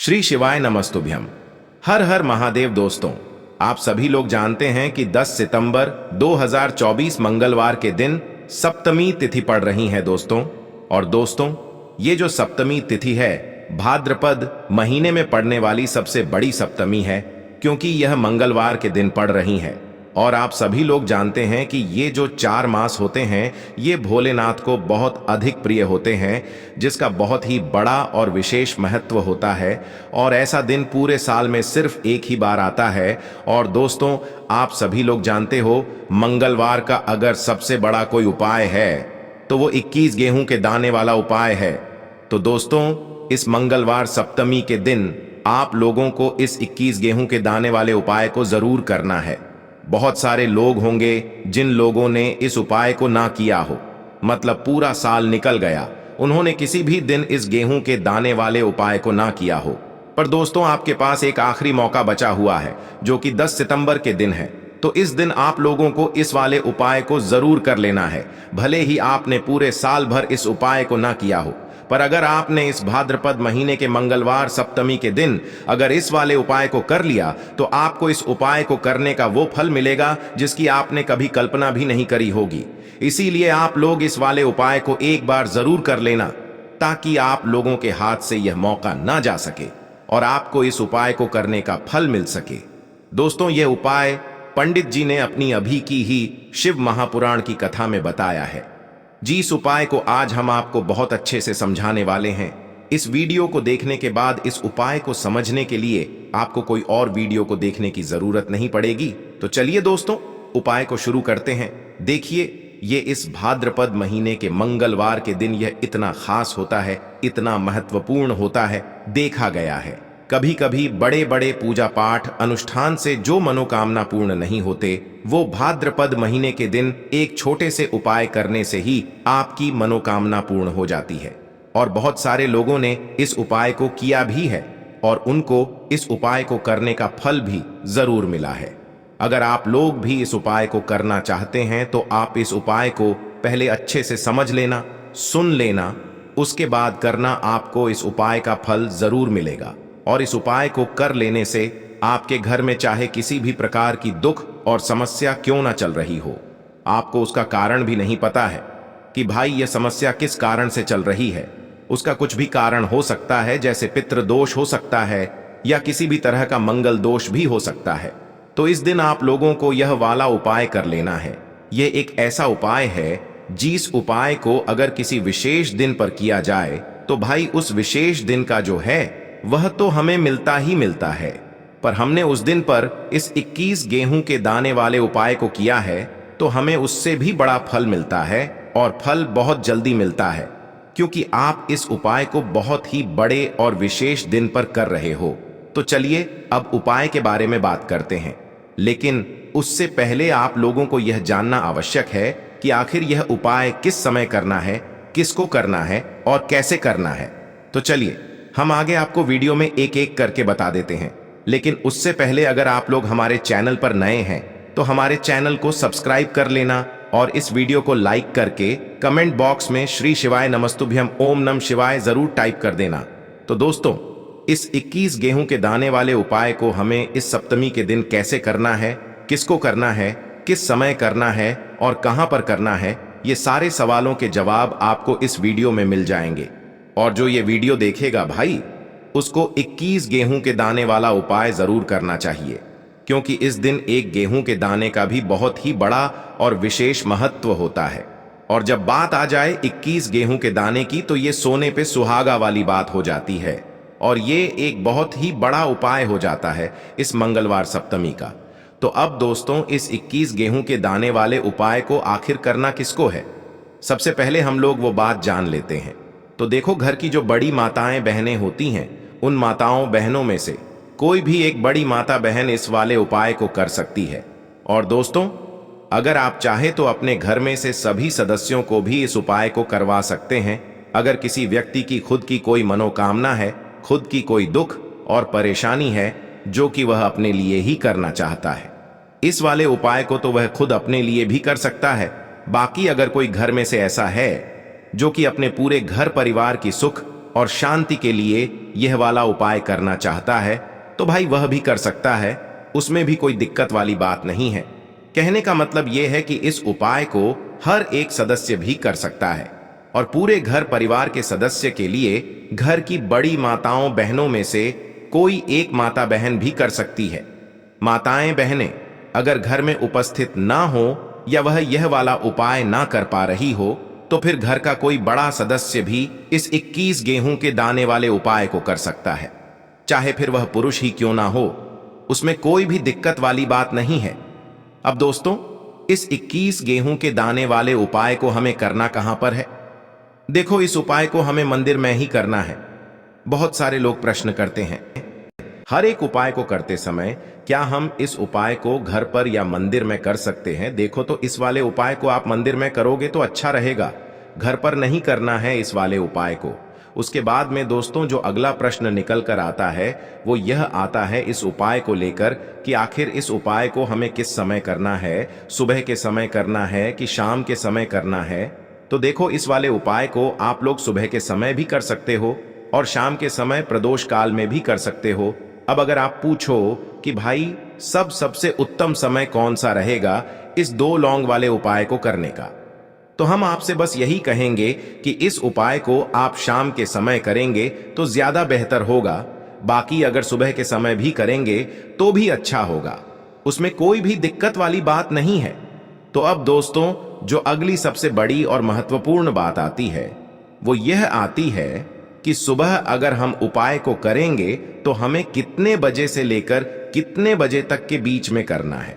श्री शिवाय नमस्तुभ्यम। हर हर महादेव। दोस्तों, आप सभी लोग जानते हैं कि 10 सितंबर 2024 मंगलवार के दिन सप्तमी तिथि पड़ रही है दोस्तों। और दोस्तों, ये जो सप्तमी तिथि है भाद्रपद महीने में पड़ने वाली सबसे बड़ी सप्तमी है, क्योंकि यह मंगलवार के दिन पड़ रही है। और आप सभी लोग जानते हैं कि ये जो 4 मास होते हैं ये भोलेनाथ को बहुत अधिक प्रिय होते हैं, जिसका बहुत ही बड़ा और विशेष महत्व होता है। और ऐसा दिन पूरे साल में सिर्फ एक ही बार आता है। और दोस्तों, आप सभी लोग जानते हो मंगलवार का अगर सबसे बड़ा कोई उपाय है तो वो 21 गेहूं के दाने वाला उपाय है। तो दोस्तों, इस मंगलवार सप्तमी के दिन आप लोगों को इस 21 गेहूं के दाने वाले उपाय को जरूर करना है। बहुत सारे लोग होंगे जिन लोगों ने इस उपाय को ना किया हो, मतलब पूरा साल निकल गया, उन्होंने किसी भी दिन इस गेहूं के दाने वाले उपाय को ना किया हो। पर दोस्तों, आपके पास एक आखिरी मौका बचा हुआ है जो कि 10 सितंबर के दिन है। तो इस दिन आप लोगों को इस वाले उपाय को जरूर कर लेना है, भले ही आपने पूरे साल भर इस उपाय को ना किया हो। पर अगर आपने इस भाद्रपद महीने के मंगलवार सप्तमी के दिन अगर इस वाले उपाय को कर लिया तो आपको इस उपाय को करने का वो फल मिलेगा जिसकी आपने कभी कल्पना भी नहीं करी होगी। इसीलिए आप लोग इस वाले उपाय को एक बार जरूर कर लेना, ताकि आप लोगों के हाथ से यह मौका ना जा सके और आपको इस उपाय को करने का फल मिल सके। दोस्तों, यह उपाय पंडित जी ने अपनी अभी की ही शिव महापुराण की कथा में बताया है। जिस उपाय को आज हम आपको बहुत अच्छे से समझाने वाले हैं, इस वीडियो को देखने के बाद इस उपाय को समझने के लिए आपको कोई और वीडियो को देखने की जरूरत नहीं पड़ेगी। तो चलिए दोस्तों, उपाय को शुरू करते हैं। देखिए, ये इस भाद्रपद महीने के मंगलवार के दिन यह इतना खास होता है, इतना महत्वपूर्ण होता है। देखा गया है कभी कभी बड़े बड़े पूजा पाठ अनुष्ठान से जो मनोकामना पूर्ण नहीं होते, वो भाद्रपद महीने के दिन एक छोटे से उपाय करने से ही आपकी मनोकामना पूर्ण हो जाती है। और बहुत सारे लोगों ने इस उपाय को किया भी है और उनको इस उपाय को करने का फल भी जरूर मिला है। अगर आप लोग भी इस उपाय को करना चाहते हैं तो आप इस उपाय को पहले अच्छे से समझ लेना, सुन लेना, उसके बाद करना। आपको इस उपाय का फल जरूर मिलेगा। और इस उपाय को कर लेने से आपके घर में चाहे किसी भी प्रकार की दुख और समस्या क्यों ना चल रही हो, आपको उसका कारण भी नहीं पता है कि भाई यह समस्या किस कारण से चल रही है। उसका कुछ भी कारण हो सकता है, जैसे पितृ दोष हो सकता है या किसी भी तरह का मंगल दोष भी हो सकता है। तो इस दिन आप लोगों को यह वाला उपाय कर लेना है। यह एक ऐसा उपाय है जिस उपाय को अगर किसी विशेष दिन पर किया जाए तो भाई उस विशेष दिन का जो है वह तो हमें मिलता ही मिलता है। पर हमने उस दिन पर इस 21 गेहूं के दाने वाले उपाय को किया है तो हमें उससे भी बड़ा फल मिलता है, और फल बहुत जल्दी मिलता है, क्योंकि आप इस उपाय को बहुत ही बड़े और विशेष दिन पर कर रहे हो। तो चलिए अब उपाय के बारे में बात करते हैं। लेकिन उससे पहले आप लोगों को यह जानना आवश्यक है कि आखिर यह उपाय किस समय करना है, किसको करना है और कैसे करना है। तो चलिए हम आगे आपको वीडियो में एक एक करके बता देते हैं। लेकिन उससे पहले अगर आप लोग हमारे चैनल पर नए हैं तो हमारे चैनल को सब्सक्राइब कर लेना और इस वीडियो को लाइक करके कमेंट बॉक्स में श्री शिवाय नमस्तुभ्यम ओम नम शिवाय जरूर टाइप कर देना। तो दोस्तों, इस 21 गेहूं के दाने वाले उपाय को हमें इस सप्तमी के दिन कैसे करना है, किसको करना है, किस समय करना है और कहां पर करना है, ये सारे सवालों के जवाब आपको इस वीडियो में मिल जाएंगे। और जो ये वीडियो देखेगा भाई, उसको 21 गेहूं के दाने वाला उपाय जरूर करना चाहिए, क्योंकि इस दिन एक गेहूं के दाने का भी बहुत ही बड़ा और विशेष महत्व होता है। और जब बात आ जाए 21 गेहूं के दाने की तो ये सोने पे सुहागा वाली बात हो जाती है, और ये एक बहुत ही बड़ा उपाय हो जाता है इस मंगलवार सप्तमी का। तो अब दोस्तों, इस 21 गेहूं के दाने वाले उपाय को आखिर करना किसको है, सबसे पहले हम लोग वो बात जान लेते हैं। तो देखो, घर की जो बड़ी माताएं बहनें होती हैं, उन माताओं बहनों में से कोई भी एक बड़ी माता बहन इस वाले उपाय को कर सकती है। और दोस्तों, अगर आप चाहे तो अपने घर में से सभी सदस्यों को भी इस उपाय को करवा सकते हैं। अगर किसी व्यक्ति की खुद की कोई मनोकामना है, खुद की कोई दुख और परेशानी है जो कि वह अपने लिए ही करना चाहता है, इस वाले उपाय को तो वह खुद अपने लिए भी कर सकता है। बाकी अगर कोई घर में से ऐसा है जो कि अपने पूरे घर परिवार की सुख और शांति के लिए यह वाला उपाय करना चाहता है तो भाई वह भी कर सकता है, उसमें भी कोई दिक्कत वाली बात नहीं है। कहने का मतलब यह है कि इस उपाय को हर एक सदस्य भी कर सकता है और पूरे घर परिवार के सदस्य के लिए घर की बड़ी माताओं बहनों में से कोई एक माता बहन भी कर सकती है। माताएं बहनें अगर घर में उपस्थित ना हो या वह यह वाला उपाय ना कर पा रही हो तो फिर घर का कोई बड़ा सदस्य भी इस 21 गेहूं के दाने वाले उपाय को कर सकता है, चाहे फिर वह पुरुष ही क्यों ना हो, उसमें कोई भी दिक्कत वाली बात नहीं है। अब दोस्तों, इस 21 गेहूं के दाने वाले उपाय को हमें करना कहां पर है? देखो, इस उपाय को हमें मंदिर में ही करना है। बहुत सारे लोग प्रश्न करते हैं, हर एक उपाय को करते समय क्या हम इस उपाय को घर पर या मंदिर में कर सकते हैं? देखो, तो इस वाले उपाय को आप मंदिर में करोगे तो अच्छा रहेगा, घर पर नहीं करना है इस वाले उपाय को। उसके बाद में दोस्तों जो अगला प्रश्न निकल कर आता है वो यह आता है इस उपाय को लेकर कि आखिर इस उपाय को हमें किस समय करना है, सुबह के समय करना है कि शाम के समय करना है? तो देखो, इस वाले उपाय को आप लोग सुबह के समय भी कर सकते हो और शाम के समय प्रदोष काल में भी कर सकते हो। अब अगर आप पूछो कि भाई सबसे उत्तम समय कौन सा रहेगा इस 2 लौंग वाले उपाय को करने का, तो हम आपसे बस यही कहेंगे कि इस उपाय को आप शाम के समय करेंगे तो ज्यादा बेहतर होगा। बाकी अगर सुबह के समय भी करेंगे तो भी अच्छा होगा, उसमें कोई भी दिक्कत वाली बात नहीं है। तो अब दोस्तों जो अगली सबसे बड़ी और महत्वपूर्ण बात आती है वो यह आती है कि सुबह अगर हम उपाय को करेंगे तो हमें कितने बजे से लेकर कितने बजे तक के बीच में करना है,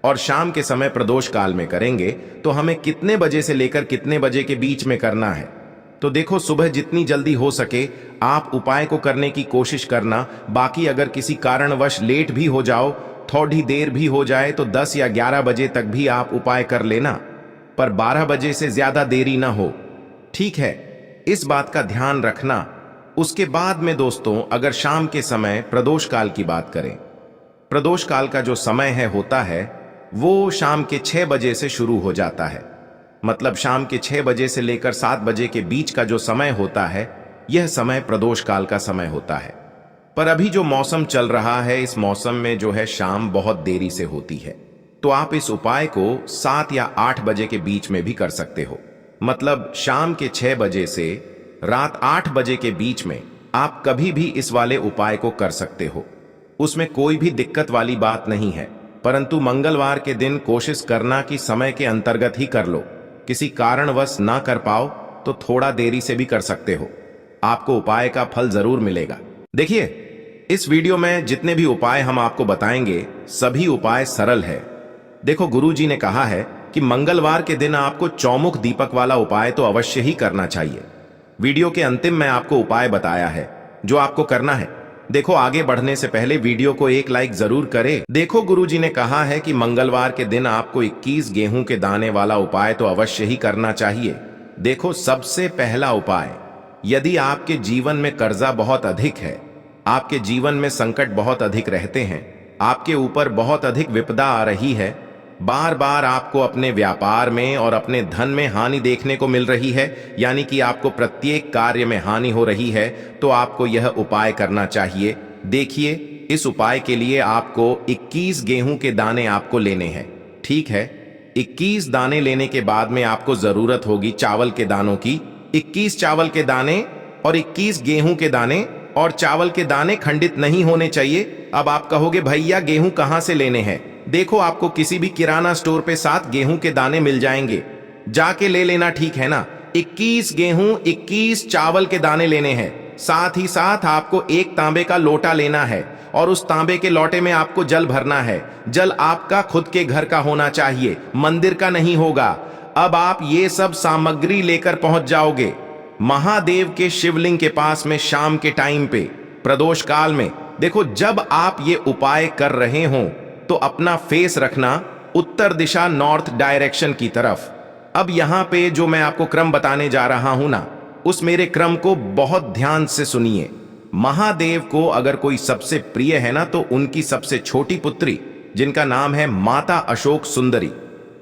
और शाम के समय प्रदोष काल में करेंगे तो हमें कितने बजे से लेकर कितने बजे के बीच में करना है। तो देखो, सुबह जितनी जल्दी हो सके आप उपाय को करने की कोशिश करना। बाकी अगर किसी कारणवश लेट भी हो जाओ, थोड़ी देर भी हो जाए तो 10 या 11 बजे तक भी आप उपाय कर लेना, पर 12 बजे से ज्यादा देरी ना हो, ठीक है? इस बात का ध्यान रखना। उसके बाद में दोस्तों अगर शाम के समय प्रदोष काल की बात करें, प्रदोष काल का जो समय है होता है वो शाम के 6 बजे से शुरू हो जाता है। मतलब शाम के 6 बजे से लेकर 7 बजे के बीच का जो समय होता है यह समय प्रदोष काल का समय होता है। पर अभी जो मौसम चल रहा है इस मौसम में जो है शाम बहुत देरी से होती है, तो आप इस उपाय को 7 या 8 बजे के बीच में भी कर सकते हो। मतलब शाम के 6 बजे से रात 8 बजे के बीच में आप कभी भी इस वाले उपाय को कर सकते हो, उसमें कोई भी दिक्कत वाली बात नहीं है। परंतु मंगलवार के दिन कोशिश करना कि समय के अंतर्गत ही कर लो, किसी कारणवश ना कर पाओ तो थोड़ा देरी से भी कर सकते हो, आपको उपाय का फल जरूर मिलेगा। देखिए, इस वीडियो में जितने भी उपाय हम आपको बताएंगे सभी उपाय सरल है। देखो, गुरुजी ने कहा है कि मंगलवार के दिन आपको चौमुख दीपक वाला उपाय तो अवश्य ही करना चाहिए। वीडियो के अंतिम में आपको उपाय बताया है जो आपको करना है। देखो, आगे बढ़ने से पहले वीडियो को एक लाइक जरूर करें। देखो, गुरुजी ने कहा है कि मंगलवार के दिन आपको 21 गेहूं के दाने वाला उपाय तो अवश्य ही करना चाहिए। देखो, सबसे पहला उपाय, यदि आपके जीवन में कर्जा बहुत अधिक है, आपके जीवन में संकट बहुत अधिक रहते हैं, आपके ऊपर बहुत अधिक विपदा आ रही है, बार बार आपको अपने व्यापार में और अपने धन में हानि देखने को मिल रही है, यानी कि आपको प्रत्येक कार्य में हानि हो रही है, तो आपको यह उपाय करना चाहिए। देखिए, इस उपाय के लिए आपको 21 गेहूं के दाने आपको लेने हैं, ठीक है? 21 दाने लेने के बाद में आपको जरूरत होगी चावल के दानों की। 21 चावल के दाने और 21 गेहूं के दाने, और चावल के दाने खंडित नहीं होने चाहिए। अब आप कहोगे भैया गेहूं कहां से लेने हैं? देखो, आपको किसी भी किराना स्टोर पे 7 गेहूं के दाने मिल जाएंगे, जाके ले लेना, ठीक है ना? 21 गेहूं 21 चावल के दाने लेने हैं। साथ ही साथ आपको एक तांबे का लोटा लेना है और उस तांबे के लोटे में आपको जल भरना है। जल आपका खुद के घर का होना चाहिए, मंदिर का नहीं होगा। अब आप ये सब सामग्री लेकर पहुंच जाओगे महादेव के शिवलिंग के पास में शाम के टाइम पे प्रदोष काल में। देखो, जब आप ये उपाय कर रहे हो तो अपना फेस रखना उत्तर दिशा, नॉर्थ डायरेक्शन की तरफ। अब यहां पे जो मैं आपको क्रम बताने जा रहा हूं ना, उस मेरे क्रम को बहुत ध्यान से सुनिए। महादेव को अगर कोई सबसे प्रिय है ना तो उनकी सबसे छोटी पुत्री, जिनका नाम है माता अशोक सुंदरी,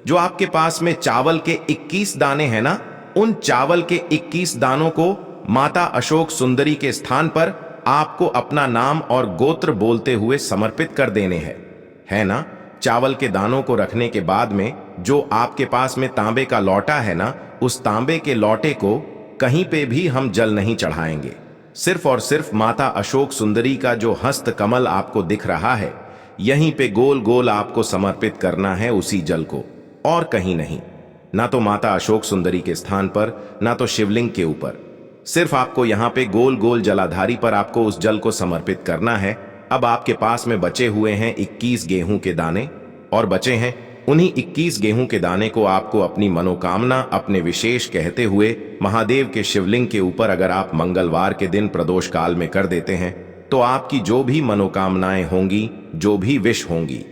जो आपके पास में चावल के 21 दाने हैं ना, उन चावल के 21 दानों को माता अशोक सुंदरी के स्थान पर आपको अपना नाम और गोत्र बोलते हुए समर्पित कर देने हैं, है ना। चावल के दानों को रखने के बाद में जो आपके पास में तांबे का लौटा है ना, उस तांबे के लौटे को कहीं पे भी हम जल नहीं चढ़ाएंगे। सिर्फ और सिर्फ माता अशोक सुंदरी का जो हस्त कमल आपको दिख रहा है, यहीं पे गोल गोल आपको समर्पित करना है उसी जल को, और कहीं नहीं। ना तो माता अशोक सुंदरी के स्थान पर, ना तो शिवलिंग के ऊपर। सिर्फ आपको यहाँ पे गोल गोल जलाधारी पर आपको उस जल को समर्पित करना है। अब आपके पास में बचे हुए हैं 21 गेहूं के दाने, और बचे हैं उन्हीं 21 गेहूं के दाने को आपको अपनी मनोकामना अपने विशेष कहते हुए महादेव के शिवलिंग के ऊपर अगर आप मंगलवार के दिन प्रदोष काल में कर देते हैं तो आपकी जो भी मनोकामनाएं होंगी, जो भी विश होंगी,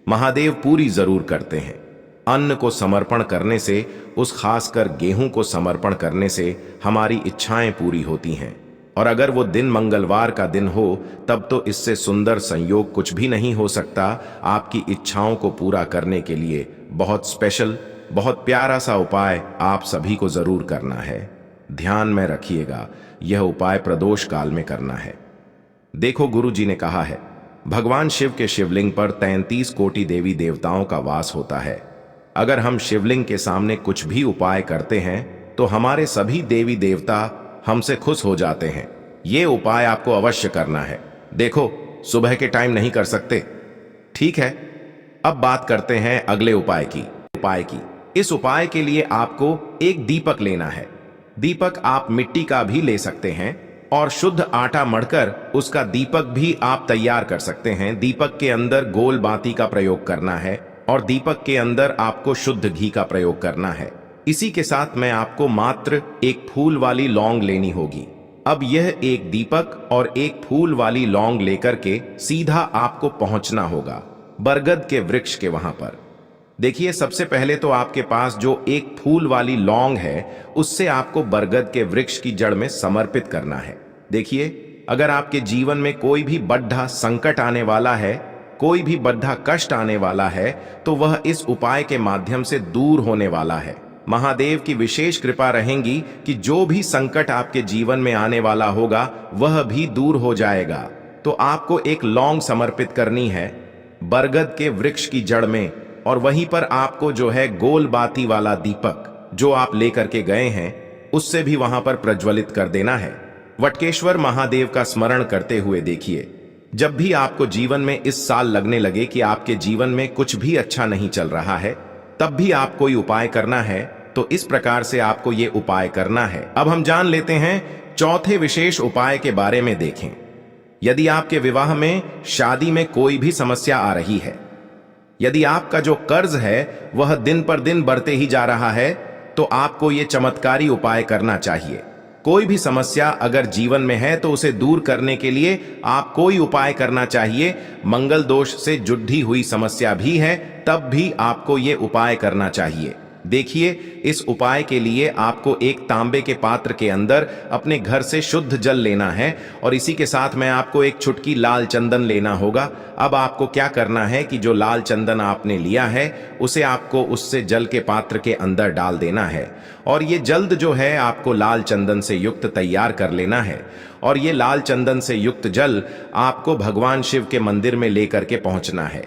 महादेव पूरी जरूर करते हैं। अन्न को समर्पण करने से, उस खासकर गेहूं को समर्पण करने से हमारी इच्छाएं पूरी होती हैं। और अगर वो दिन मंगलवार का दिन हो तब तो इससे सुंदर संयोग कुछ भी नहीं हो सकता। आपकी इच्छाओं को पूरा करने के लिए बहुत स्पेशल, बहुत प्यारा सा उपाय आप सभी को जरूर करना है। ध्यान में रखिएगा, यह उपाय प्रदोष काल में करना है। देखो, गुरु जी ने कहा है, भगवान शिव के शिवलिंग पर 33 कोटि देवी देवताओं का वास होता है। अगर हम शिवलिंग के सामने कुछ भी उपाय करते हैं तो हमारे सभी देवी देवता हमसे खुश हो जाते हैं। ये उपाय आपको अवश्य करना है। देखो, सुबह के टाइम नहीं कर सकते, ठीक है। अब बात करते हैं अगले उपाय की। इस उपाय के लिए आपको एक दीपक लेना है। दीपक आप मिट्टी का भी ले सकते हैं और शुद्ध आटा मढ़कर उसका दीपक भी आप तैयार कर सकते हैं। दीपक के अंदर गोल बाती का प्रयोग करना है और दीपक के अंदर आपको शुद्ध घी का प्रयोग करना है। इसी के साथ में आपको मात्र एक फूल वाली लौंग लेनी होगी। अब यह एक दीपक और एक फूल वाली लौंग लेकर के सीधा आपको पहुंचना होगा बरगद के वृक्ष के वहां पर। देखिए, सबसे पहले तो आपके पास जो एक फूल वाली लौंग है उससे आपको बरगद के वृक्ष की जड़ में समर्पित करना है। देखिए, अगर आपके जीवन में कोई भी बड़ा संकट आने वाला है, कोई भी बड़ा कष्ट आने वाला है, तो वह इस उपाय के माध्यम से दूर होने वाला है। महादेव की विशेष कृपा रहेगी कि जो भी संकट आपके जीवन में आने वाला होगा वह भी दूर हो जाएगा। तो आपको एक लौंग समर्पित करनी है बरगद के वृक्ष की जड़ में, और वहीं पर आपको जो है गोल बाती वाला दीपक जो आप लेकर के गए हैं उससे भी वहां पर प्रज्वलित कर देना है। वटकेश्वर महादेव का स्मरण करते हुए देखिए, जब भी आपको जीवन में इस साल लगने लगे कि आपके जीवन में कुछ भी अच्छा नहीं चल रहा है, तब भी आप कोई उपाय करना है तो इस प्रकार से आपको ये उपाय करना है। अब हम जान लेते हैं चौथे विशेष उपाय के बारे में। देखें, यदि आपके विवाह में, शादी में कोई भी समस्या आ रही है, यदि आपका जो कर्ज है वह दिन पर दिन बढ़ते ही जा रहा है, तो आपको ये चमत्कारी उपाय करना चाहिए। कोई भी समस्या अगर जीवन में है तो उसे दूर करने के लिए आप कोई उपाय करना चाहिए। मंगल दोष से जुड़ी हुई समस्या भी है तब भी आपको ये उपाय करना चाहिए। देखिए, इस उपाय के लिए आपको एक तांबे के पात्र के अंदर अपने घर से शुद्ध जल लेना है और इसी के साथ में आपको एक चुटकी लाल चंदन लेना होगा। अब आपको क्या करना है कि जो लाल चंदन आपने लिया है उसे आपको उससे जल के पात्र के अंदर डाल देना है, और ये जल्द जो है आपको लाल चंदन से युक्त तैयार कर लेना है। और ये लाल चंदन से युक्त जल आपको भगवान शिव के मंदिर में लेकर के पहुंचना है।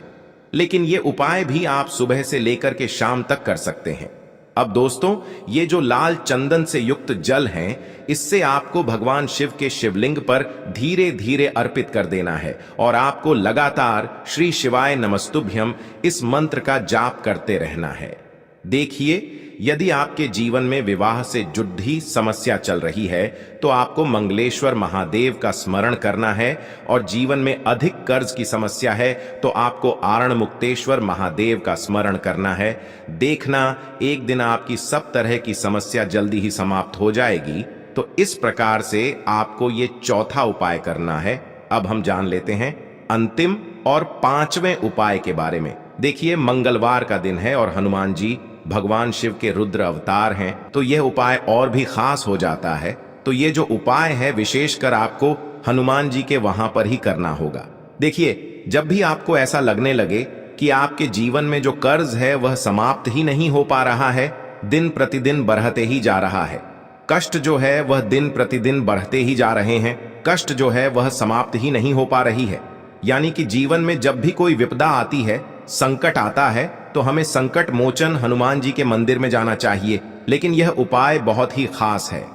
लेकिन ये उपाय भी आप सुबह से लेकर के शाम तक कर सकते हैं। अब दोस्तों, ये जो लाल चंदन से युक्त जल हैं, इससे आपको भगवान शिव के शिवलिंग पर धीरे धीरे अर्पित कर देना है और आपको लगातार श्री शिवाय नमस्तुभ्यम इस मंत्र का जाप करते रहना है। देखिए, यदि आपके जीवन में विवाह से जुड़ी समस्या चल रही है तो आपको मंगलेश्वर महादेव का स्मरण करना है, और जीवन में अधिक कर्ज की समस्या है तो आपको आरण मुक्तेश्वर महादेव का स्मरण करना है। देखना, एक दिन आपकी सब तरह की समस्या जल्दी ही समाप्त हो जाएगी। तो इस प्रकार से आपको ये चौथा उपाय करना है। अब हम जान लेते हैं अंतिम और पांचवें उपाय के बारे में। देखिए, मंगलवार का दिन है और हनुमान जी भगवान शिव के रुद्र अवतार हैं, तो यह उपाय और भी खास हो जाता है। तो ये जो उपाय है विशेषकर आपको हनुमान जी के वहां पर ही करना होगा। देखिए, जब भी आपको ऐसा लगने लगे कि आपके जीवन में जो कर्ज है वह समाप्त ही नहीं हो पा रहा है, दिन प्रतिदिन बढ़ते ही जा रहा है, कष्ट जो है वह दिन प्रतिदिन बढ़ते ही जा रहे हैं। कष्ट जो है वह समाप्त ही नहीं हो पा रही है। यानी कि जीवन में जब भी कोई विपदा आती है, संकट आता है, तो हमें संकट मोचन हनुमान जी के मंदिर में जाना चाहिए। लेकिन यह उपाय बहुत ही खास है।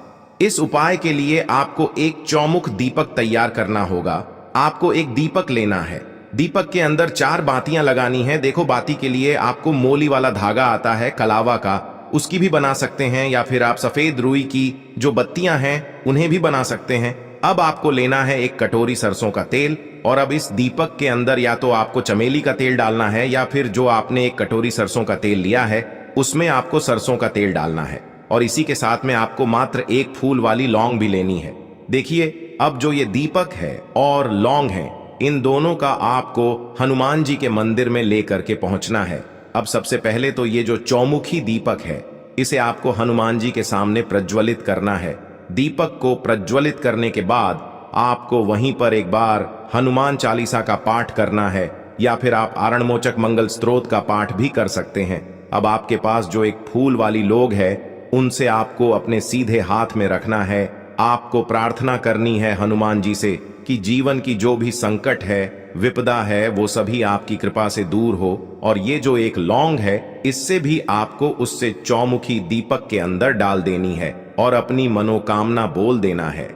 इस उपाय के लिए आपको एक चौमुख दीपक तैयार करना होगा। आपको एक दीपक लेना है। दीपक के अंदर 4 बातियां लगानी है। देखो, बाती के लिए आपको मोली वाला धागा आता है कलावा का, उसकी भी बना सकते हैं, या फिर आप सफेद रुई की जो बत्तियां हैं उन्हें भी बना सकते हैं। अब आपको लेना है एक कटोरी सरसों का तेल, और अब इस दीपक के अंदर या तो आपको चमेली का तेल डालना है, या फिर जो आपने एक कटोरी सरसों का तेल लिया है उसमें आपको सरसों का तेल डालना है। और इसी के साथ में आपको मात्र एक फूल वाली लौंग भी लेनी है। देखिए, अब जो ये दीपक है और लौंग है, इन दोनों का आपको हनुमान जी के मंदिर में लेकर के पहुंचना है। अब सबसे पहले तो ये जो चौमुखी दीपक है, इसे आपको हनुमान जी के सामने प्रज्वलित करना है। दीपक को प्रज्वलित करने के बाद आपको वहीं पर एक बार हनुमान चालीसा का पाठ करना है, या फिर आप आरणमोचक मंगल स्तोत्र का पाठ भी कर सकते हैं। अब आपके पास जो एक फूल वाली लोग है, उनसे आपको अपने सीधे हाथ में रखना है। आपको प्रार्थना करनी है हनुमान जी से कि जीवन की जो भी संकट है, विपदा है, वो सभी आपकी कृपा से दूर हो। और ये जो एक लौंग है, इससे भी आपको उससे चौमुखी दीपक के अंदर डाल देनी है और अपनी मनोकामना बोल देना है।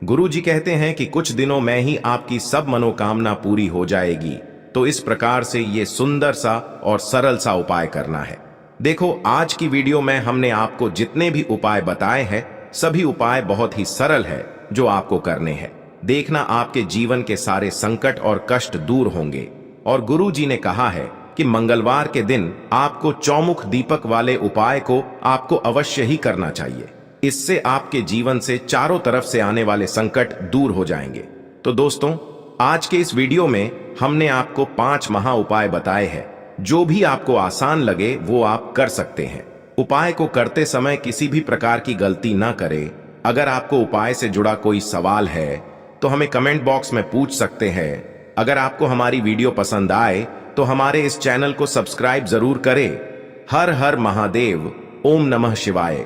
गुरु जी कहते हैं कि कुछ दिनों में ही आपकी सब मनोकामना पूरी हो जाएगी। तो इस प्रकार से ये सुंदर सा और सरल सा उपाय करना है। देखो, आज की वीडियो में हमने आपको जितने भी उपाय बताए हैं, सभी उपाय बहुत ही सरल है जो आपको करने हैं। देखना, आपके जीवन के सारे संकट और कष्ट दूर होंगे। और गुरु जी ने कहा है कि मंगलवार के दिन आपको चौमुख दीपक वाले उपाय को आपको अवश्य ही करना चाहिए। इससे आपके जीवन से चारों तरफ से आने वाले संकट दूर हो जाएंगे। तो दोस्तों, आज के इस वीडियो में हमने आपको 5 महा उपाय बताए हैं। जो भी आपको आसान लगे वो आप कर सकते हैं। उपाय को करते समय किसी भी प्रकार की गलती ना करें। अगर आपको उपाय से जुड़ा कोई सवाल है तो हमें कमेंट बॉक्स में पूछ सकते हैं। अगर आपको हमारी वीडियो पसंद आए तो हमारे इस चैनल को सब्सक्राइब जरूर करें। हर हर महादेव। ओम नमः शिवाय।